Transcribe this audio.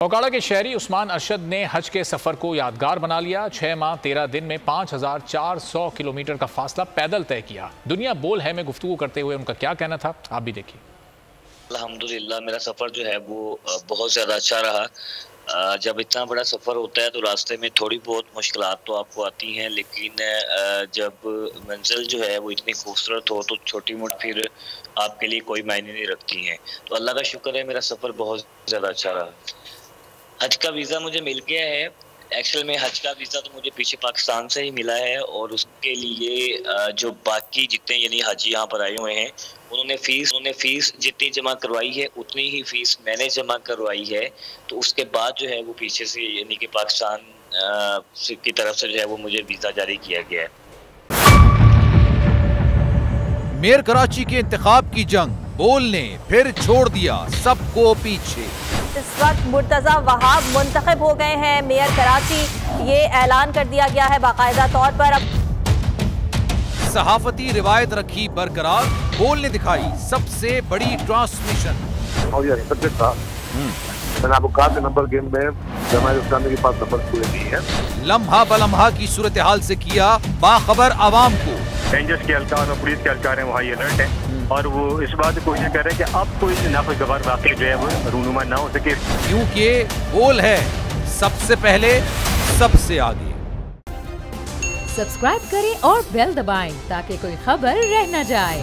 ओकाड़ा के शहरी उस्मान अरशद ने हज के सफ़र को यादगार बना लिया। 6 माह 13 दिन में 5400 किलोमीटर का फासला पैदल तय किया। दुनिया बोल है में गुफ्तगू करते हुए उनका क्या कहना था, आप भी देखिए। अल्हम्दुलिल्लाह मेरा सफ़र जो है वो बहुत ज़्यादा अच्छा रहा। जब इतना बड़ा सफ़र होता है तो रास्ते में थोड़ी बहुत मुश्किलात तो आपको आती हैं, लेकिन जब मंजिल जो है वो इतनी खूबसूरत हो तो छोटी मोटी फिर आपके लिए कोई मायने नहीं रखती हैं। तो अल्लाह का शुक्र है, मेरा सफ़र बहुत ज़्यादा अच्छा रहा। हज का वीज़ा मुझे मिल गया है। एक्चुअल में हज का वीज़ा तो मुझे पीछे पाकिस्तान से ही मिला है, और उसके लिए जो बाकी जितने यानी हाजी यहाँ पर आए हुए हैं उन्होंने फ़ीस जितनी जमा करवाई है उतनी ही फ़ीस मैंने जमा करवाई है। तो उसके बाद जो है वो पीछे से यानी कि पाकिस्तान की तरफ से जो है वो मुझे वीज़ा जारी किया गया है। मेयर कराची के इंतखाब की जंग, बोल ने फिर छोड़ दिया सबको पीछे। इस वक्त मुर्तजा वहाब मुंतखब हो गए हैं मेयर कराची, ये ऐलान कर दिया गया है बाकायदा तौर पर। अब सहाफती रिवायत रखी बरकरार, बोल ने दिखाई सबसे बड़ी ट्रांसमिशन। और ये सब्जेक्ट था, मैंने आपको कहा कि नंबर गेम में जमात इस्लामी के पास नंबर पूरे नहीं है। लम्हा बलम्हा की सूरत हाल से किया बाखबर आवाम को। रेंजर्स के एहलकार और पुलिस के एहलकार हैं वो हाई अलर्ट है, और वो इस बात की कोशिश कर रहे हैं कि अब कोई नाखुशगवार वाक़या जो है वो रूनुमा ना हो सके, क्योंकि बोल है सबसे पहले सबसे आगे। सब्सक्राइब करें और बेल दबाएं ताकि कोई खबर रह न जाए।